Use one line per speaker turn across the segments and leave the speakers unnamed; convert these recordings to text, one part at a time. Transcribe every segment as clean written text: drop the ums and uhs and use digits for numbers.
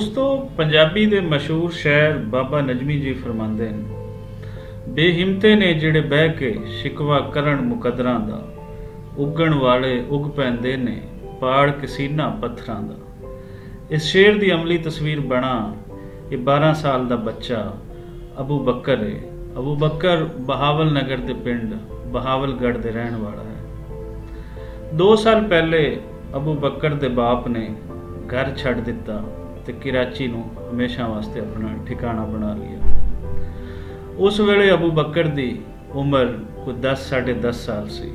दोस्तों, पंजाबी दे मशहूर शायर बाबा नजमी जी फरमांदे ने, बेहिम्मते ने जिहड़े बह के शिकवा करन मुकदरां दा, उगण वाले उग पैंदे ने पाड़ के सीना पत्थरां दा। इस शेर दी अमली तस्वीर बना ये 12 साल दा बच्चा अबू बकर है। अबू बकर बहावल नगर दे पिंड बहावलगढ़ दे रहण वाला है। 2 साल पहले अबू बकर दे बाप ने घर छड़ दिता ते कराची नूं हमेशा वास्ते अपना ठिकाना बना लिया। उस वेले अबू बकर दी उम्र कोई 10 साढ़े 10 साल सी।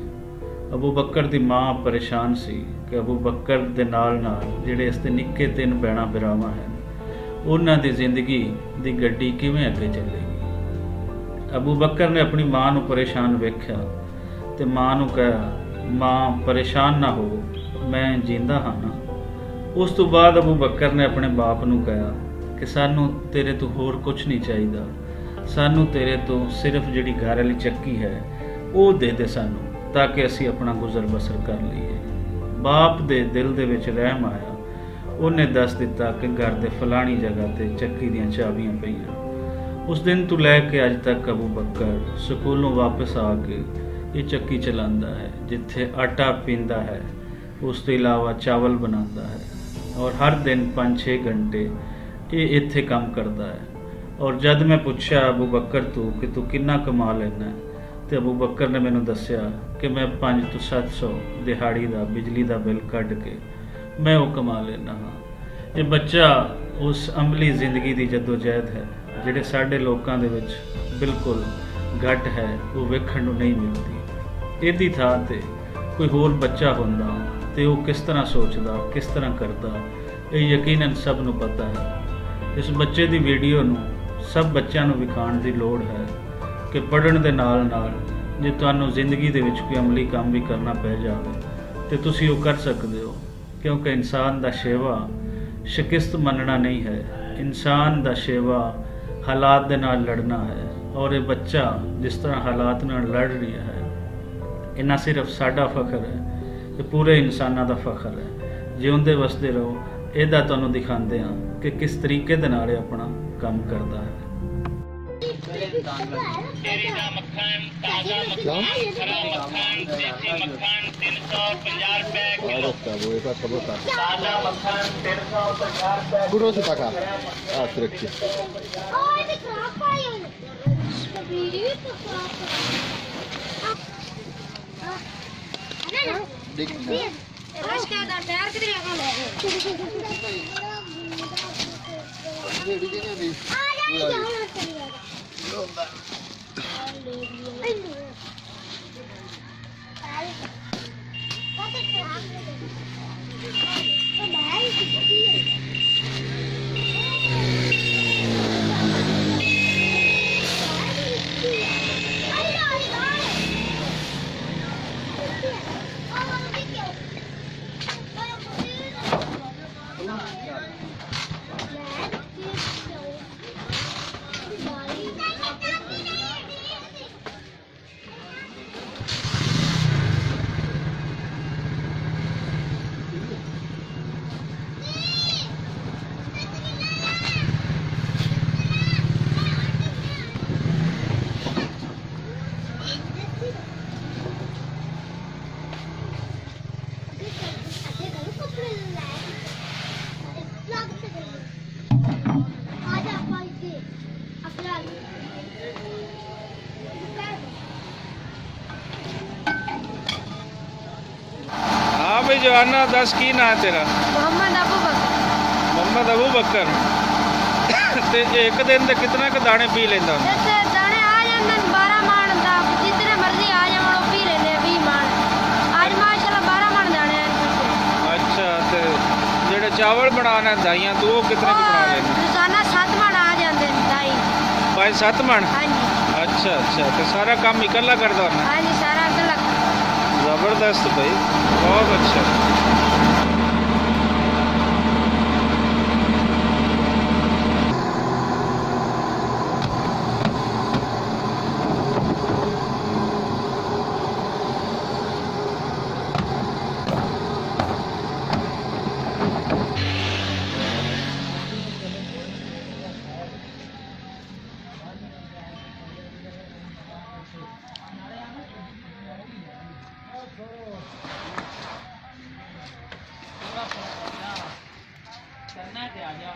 अबू बकर दी माँ परेशान सी कि अबू बकर दे नाल जिहड़े इसते निक्के 3 भैणां भरावां हैं उन्हां दी जिंदगी दी गड्डी किवें अगे चलेगी। अबू बकर ने अपनी माँ नूं परेशान वेख्या ते माँ नूं कहा, माँ परेशान ना हो, मैं जींदा हाँ ना। उस तो बाद अबू बकर ने अपने बाप नूं कहा कि सानू तेरे तो होर कुछ नहीं चाहिदा, सानू तेरे तो सिर्फ जिहड़ी घर वाली चक्की है वो दे दे सानू, ताकि असी अपना गुजर बसर कर लीए। बाप दे दिल दे विच रहम आया। उन्हें दस दिता कि घर दे फलानी जगह ते चक्की दीयां चाबियां पईयां। उस दिन तो लैके अज तक अबू बकर स्कूलों वापस आके ये चक्की चलांदा है, जिथे आटा पींदा है, उस तो इलावा चावल बनाता है और हर दिन 5-6 घंटे ये इत्थे काम करता है। और जद मैं पूछा अबू बकर कि तू किन्ना कमा लेना है, तो अबू बकर ने मैनू दस्या कि मैं 500 तो 700 दिहाड़ी का बिजली का बिल कढ़ के मैं वो कमा लेना हाँ। ये बच्चा उस अमली जिंदगी की जदोजहद है जिहड़े साडे लोकां दे विच बिल्कुल घट है, वो वेखण नूं नहीं मिलती। इहदी थां ते कोई होर बच्चा हुंदा ते वो किस तरह सोचदा, किस तरह करदा, ये यकीनन सब नूं पता है। इस बच्चे की वीडियो नूं सब बच्चों नूं विखाण की लोड़ है कि पढ़न दे नाल नाल जे तुहानूं जिंदगी दे विच कोई अमली काम भी करना पै जावे ते तुसीं वो कर सकदे हो, क्योंकि इंसान दा शेवा शिकस्त मनना नहीं है, इंसान दा शेवा हालात दे नाल लड़ना है। और ये बच्चा जिस तरह हालात नाल लड़ रहा है, ये ना सिर्फ साडा फखर है, ये पूरे इंसानां दा फखर है। जिउंदे वसदे रहो, इहदा तुहानूं दिखांदे हां कि किस तरीके दे नाल अपना काम करदा है। हाँ भाई जवाना, दस की ना है तेरा?
मोहम्मद अबू बकर।
मोहम्मद अबू बकर। ते एक दिन दे कितना के दाने पी लेंदा?
दाने आ जांदे 12 मण दा, जितने मर्जी आ जावन वो पी लेने 20 मण। आज माशाल्लाह 12 मण दाने हैं।
अच्छा, ते जेड़े चावल बनाने दाइयां तो वो कितने की बना लेने?
रोजाना 7 मण आ जांदे दाई।
5-7 मण?
हां जी।
अच्छा अच्छा, तो सारा काम इकल्ला करदा है?
हां जी, सारा इकल्ला।
जबरदस्त भाई, बहुत अच्छा।
आ जा